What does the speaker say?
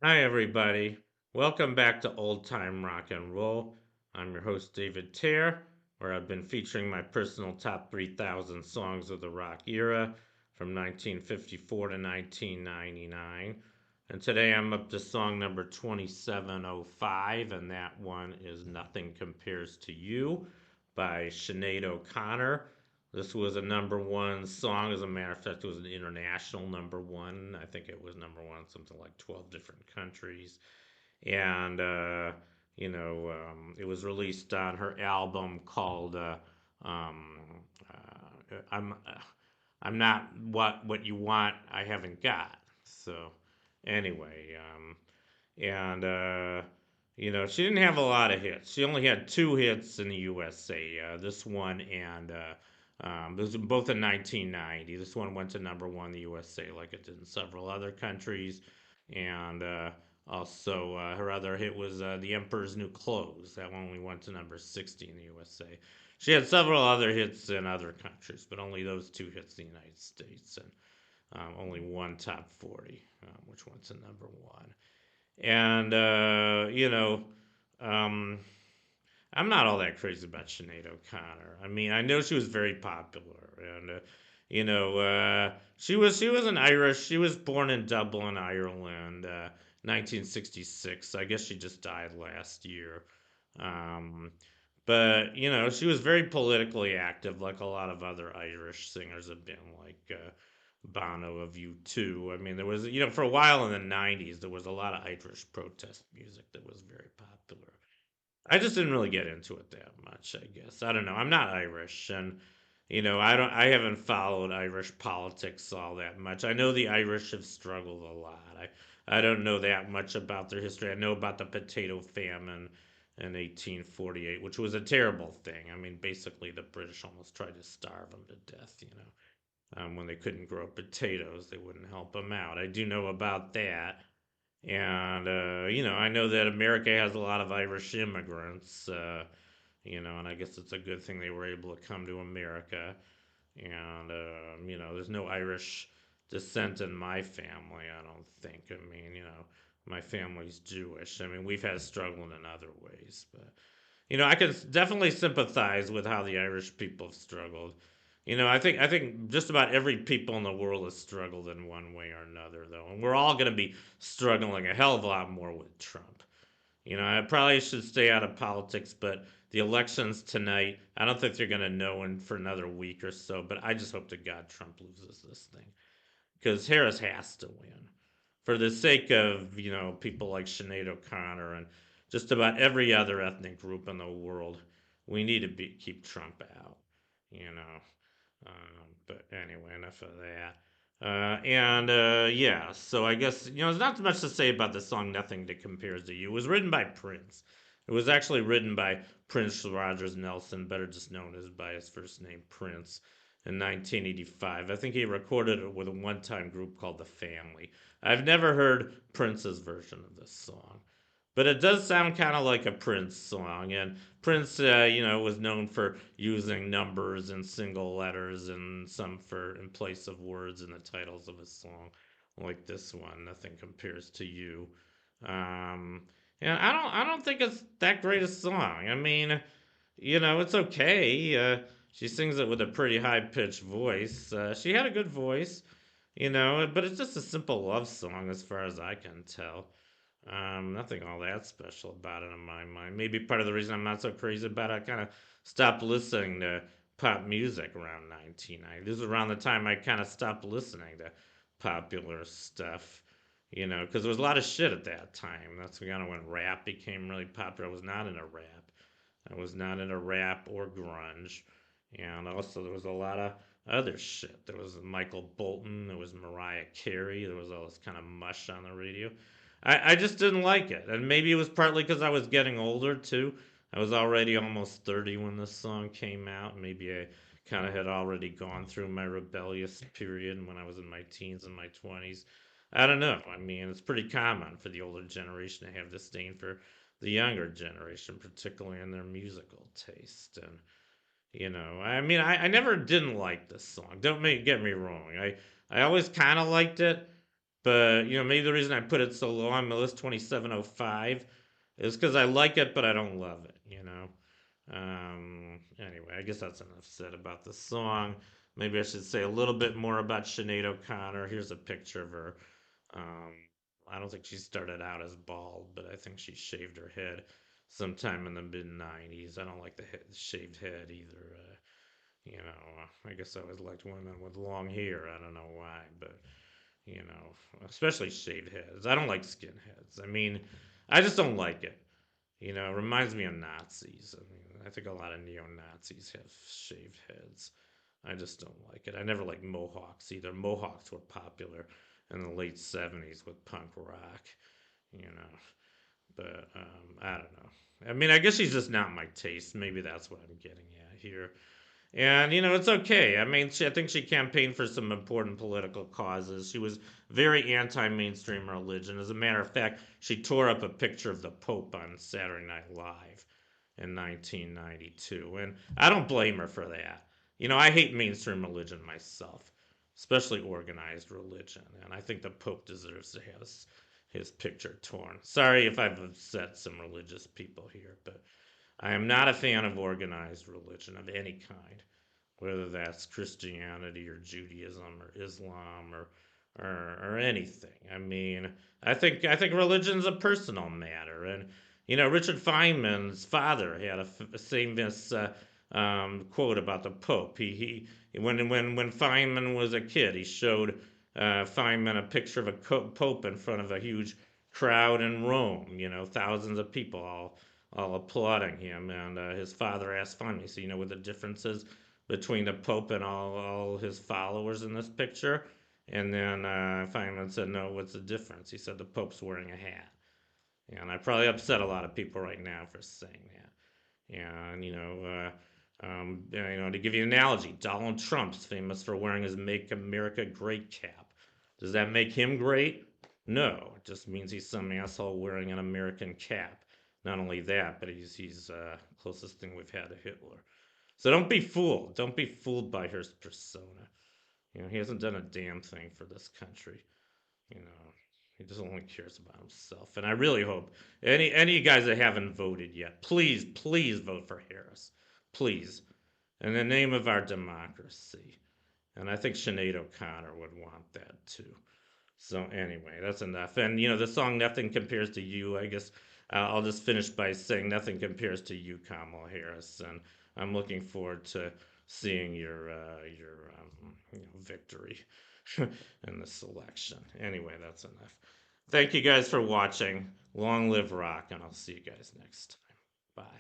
Hi, everybody. Welcome back to Old Time Rock and Roll. I'm your host, David Tear, where I've been featuring my personal top 3,000 songs of the rock era from 1954 to 1999. And today I'm up to song number 2705, and that one is Nothing Compares to You by Sinead O'Connor. This was a number one song. As a matter of fact, it was an international number one. I think it was number one in something like 12 different countries. And, it was released on her album called um, I'm, I'm Not What You Want, I Haven't Got. So, anyway, and, she didn't have a lot of hits. She only had two hits in the USA. This one and those were both in 1990. This one went to number one in the USA, like it did in several other countries, and also her other hit was "The Emperor's New Clothes." That one only went to number 60 in the USA. She had several other hits in other countries, but only those two hits in the United States, and only one top 40, which went to number one. And um, I'm not all that crazy about Sinead O'Connor. I mean, I know she was very popular, and she was an Irish. She was born in Dublin, Ireland, 1966. I guess she just died last year. Um, but she was very politically active, like a lot of other Irish singers have been, like Bono of U2. I mean, there was for a while in the '90s, there was a lot of Irish protest music that was very popular. I just didn't really get into it that much, I guess. I don't know. I'm not Irish, and I haven't followed Irish politics all that much. I know the Irish have struggled a lot. I don't know that much about their history. I know about the potato famine in 1848, which was a terrible thing. I mean, basically the British almost tried to starve them to death, when they couldn't grow potatoes, they wouldn't help them out. I do know about that. And, I know that America has a lot of Irish immigrants, and I guess it's a good thing they were able to come to America. And, there's no Irish descent in my family, I don't think. I mean, my family's Jewish. I mean, we've had struggling in other ways, but I can definitely sympathize with how the Irish people have struggled. I think just about every people in the world has struggled in one way or another, though, and we're all going to be struggling a hell of a lot more with Trump. I probably should stay out of politics, but the elections tonight, I don't think they're going to know in for another week or so. But I just hope to God Trump loses this thing because Harris has to win for the sake of people like Sinead O'Connor and just about every other ethnic group in the world. We need to keep Trump out, you know. But anyway, enough of that. And yeah, so I guess there's not much to say about the song "Nothing That Compares to You." It was written by Prince. It was actually written by Prince Rogers Nelson, better just known as by his first name Prince, in 1985. I think he recorded it with a one-time group called The Family. I've never heard Prince's version of this song, but it does sound kind of like a Prince song. And Prince, was known for using numbers and single letters and some for in place of words in the titles of his song, like this one, "Nothing Compares to You." Um, and I don't think it's that great a song. I mean, it's okay. She sings it with a pretty high pitched voice. She had a good voice, but it's just a simple love song as far as I can tell. Nothing all that special about it in my mind. Maybe part of the reason I'm not so crazy about it, I kind of stopped listening to pop music around 1990. This is around the time I kind of stopped listening to popular stuff, because there was a lot of shit at that time. That's kind of when rap became really popular. I was not into rap. I was not into rap or grunge. And also, there was a lot of other shit. There was Michael Bolton. There was Mariah Carey. There was all this kind of mush on the radio. I just didn't like it. And maybe it was partly because I was getting older, too. I was already almost 30 when this song came out. Maybe I kind of had already gone through my rebellious period when I was in my teens and my 20s. I don't know. I mean, it's pretty common for the older generation to have disdain for the younger generation, particularly in their musical taste. And I mean, I never didn't like this song. Don't get me wrong. I always kind of liked it, But maybe the reason I put it so low on my list, 2705, is because I like it, but I don't love it. Anyway, I guess that's enough said about the song. Maybe I should say a little bit more about Sinead O'Connor. Here's a picture of her. Um, I don't think she started out as bald, but I think she shaved her head sometime in the mid 90s. I don't like the shaved head either. I guess I always liked women with long hair. I don't know why, but especially shaved heads. I don't like skinheads. I mean, I just don't like it. It reminds me of Nazis. I mean, I think a lot of neo Nazis have shaved heads. I just don't like it. I never liked Mohawks either. Mohawks were popular in the late 70s with punk rock, you know. But I don't know. I mean, I guess she's just not my taste. Maybe that's what I'm getting at here. And it's okay. I mean, I think she campaigned for some important political causes. She was very anti-mainstream religion. As a matter of fact, she tore up a picture of the Pope on Saturday Night Live in 1992, and I don't blame her for that. I hate mainstream religion myself, especially organized religion, and I think the Pope deserves to have his picture torn. Sorry if I've upset some religious people here, but I am not a fan of organized religion of any kind, whether that's Christianity or Judaism or Islam or anything. I mean, I think religion's a personal matter, and Richard Feynman's father had a famous quote about the Pope. When Feynman was a kid, he showed Feynman a picture of a Pope in front of a huge crowd in Rome. Thousands of people all applauding him, and his father asked Feynman, "So you know what the difference is between the Pope and all his followers in this picture?" And then Feynman said, "No, what's the difference?" He said, "The Pope's wearing a hat." And I probably upset a lot of people right now for saying that. And to give you an analogy, Donald Trump's famous for wearing his "Make America Great" cap. Does that make him great? No, it just means he's some asshole wearing an American cap. Not only that, but he's closest thing we've had to Hitler. So don't be fooled. Don't be fooled by his persona. He hasn't done a damn thing for this country. You know, he just only cares about himself. And I really hope any of you guys that haven't voted yet, please, please vote for Harris. Please. In the name of our democracy. And I think Sinead O'Connor would want that too. So anyway, that's enough. And the song "Nothing Compares to You." I guess I'll just finish by saying nothing compares to you, Kamala Harris, and I'm looking forward to seeing your victory in this election. Anyway, that's enough. Thank you guys for watching. Long live rock, and I'll see you guys next time. Bye.